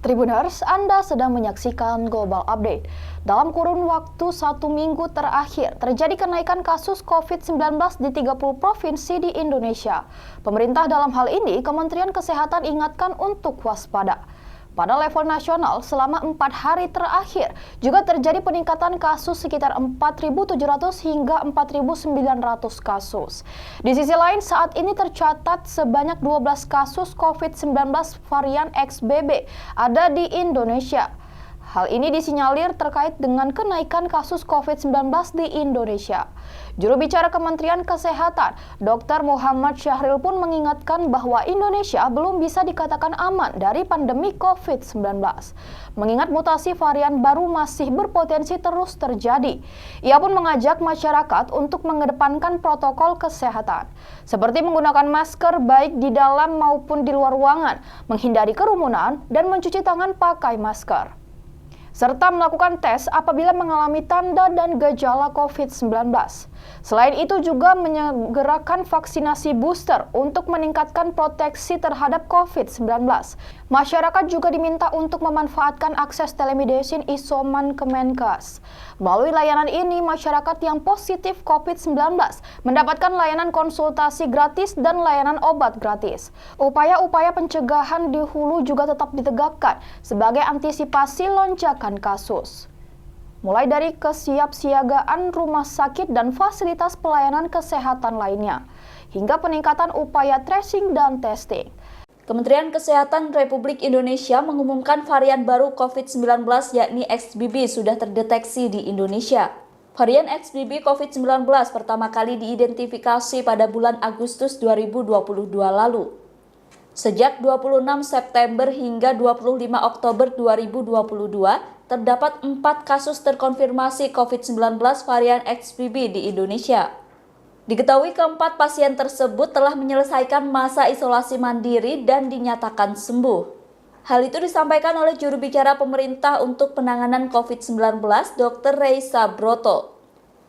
Tribuners, Anda sedang menyaksikan Global Update. Dalam kurun waktu 1 minggu terakhir, terjadi kenaikan kasus COVID-19 di 30 provinsi di Indonesia. Pemerintah dalam hal ini, Kementerian Kesehatan ingatkan untuk waspada. Pada level nasional, selama 4 hari terakhir, juga terjadi peningkatan kasus sekitar 4.700 hingga 4.900 kasus. Di sisi lain, saat ini tercatat sebanyak 12 kasus COVID-19 varian XBB ada di Indonesia. Hal ini disinyalir terkait dengan kenaikan kasus COVID-19 di Indonesia. Juru bicara Kementerian Kesehatan, Dr. Muhammad Syahril pun mengingatkan bahwa Indonesia belum bisa dikatakan aman dari pandemi COVID-19. Mengingat mutasi varian baru masih berpotensi terus terjadi, ia pun mengajak masyarakat untuk mengedepankan protokol kesehatan, seperti menggunakan masker baik di dalam maupun di luar ruangan, menghindari kerumunan, dan mencuci tangan pakai masker, serta melakukan tes apabila mengalami tanda dan gejala COVID-19. Selain itu juga menyegerakan vaksinasi booster untuk meningkatkan proteksi terhadap COVID-19. Masyarakat juga diminta untuk memanfaatkan akses telemedicine isoman Kemenkes. Melalui layanan ini, masyarakat yang positif COVID-19 mendapatkan layanan konsultasi gratis dan layanan obat gratis. Upaya-upaya pencegahan di hulu juga tetap ditegakkan sebagai antisipasi lonjakan kasus, mulai dari kesiapsiagaan rumah sakit dan fasilitas pelayanan kesehatan lainnya, hingga peningkatan upaya tracing dan testing. Kementerian Kesehatan Republik Indonesia mengumumkan varian baru COVID-19 yakni XBB sudah terdeteksi di Indonesia. Varian XBB COVID-19 pertama kali diidentifikasi pada bulan Agustus 2022 lalu. Sejak 26 September hingga 25 Oktober 2022, terdapat 4 kasus terkonfirmasi COVID-19 varian XBB di Indonesia. Diketahui keempat pasien tersebut telah menyelesaikan masa isolasi mandiri dan dinyatakan sembuh. Hal itu disampaikan oleh juru bicara pemerintah untuk penanganan COVID-19, Dr. Reysa Broto.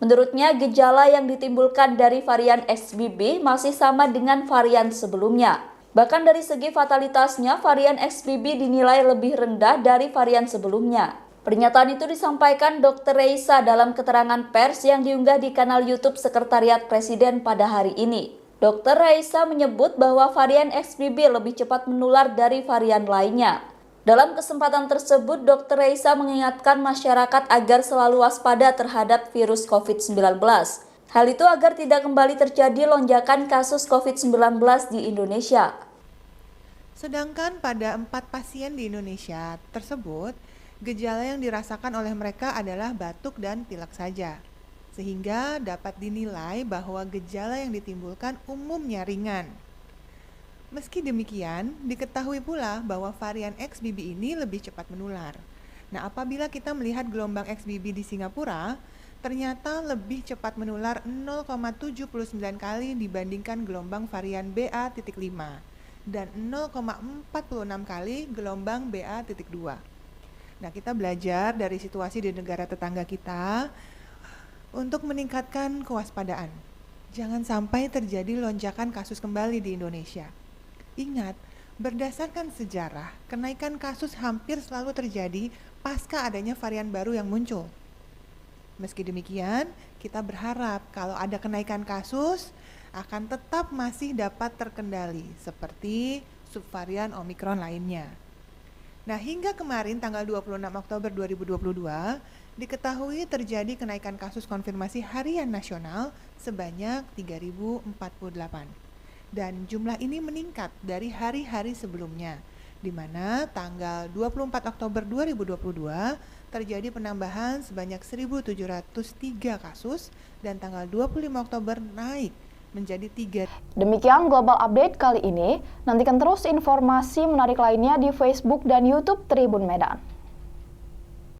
Menurutnya, gejala yang ditimbulkan dari varian XBB masih sama dengan varian sebelumnya. Bahkan dari segi fatalitasnya, varian XBB dinilai lebih rendah dari varian sebelumnya. Pernyataan itu disampaikan Dr. Reysa dalam keterangan pers yang diunggah di kanal YouTube Sekretariat Presiden pada hari ini. Dr. Reysa menyebut bahwa varian XBB lebih cepat menular dari varian lainnya. Dalam kesempatan tersebut, Dr. Reysa mengingatkan masyarakat agar selalu waspada terhadap virus COVID-19. Hal itu agar tidak kembali terjadi lonjakan kasus COVID-19 di Indonesia. Sedangkan pada 4 pasien di Indonesia tersebut, gejala yang dirasakan oleh mereka adalah batuk dan pilek saja, sehingga dapat dinilai bahwa gejala yang ditimbulkan umumnya ringan. Meski demikian, diketahui pula bahwa varian XBB ini lebih cepat menular. Nah, apabila kita melihat gelombang XBB di Singapura, ternyata lebih cepat menular 0,79 kali dibandingkan gelombang varian BA.5 dan 0,46 kali gelombang BA.2. Nah, kita belajar dari situasi di negara tetangga kita untuk meningkatkan kewaspadaan. Jangan sampai terjadi lonjakan kasus kembali di Indonesia. Ingat, berdasarkan sejarah, kenaikan kasus hampir selalu terjadi pasca adanya varian baru yang muncul. Meski demikian, kita berharap kalau ada kenaikan kasus akan tetap masih dapat terkendali seperti subvarian Omikron lainnya. Nah, hingga kemarin tanggal 26 Oktober 2022, diketahui terjadi kenaikan kasus konfirmasi harian nasional sebanyak 3.048. Dan jumlah ini meningkat dari hari-hari sebelumnya, di mana tanggal 24 Oktober 2022 terjadi penambahan sebanyak 1.703 kasus dan tanggal 25 Oktober naik menjadi 3. Demikian Global Update kali ini. Nantikan terus informasi menarik lainnya di Facebook dan YouTube Tribun Medan.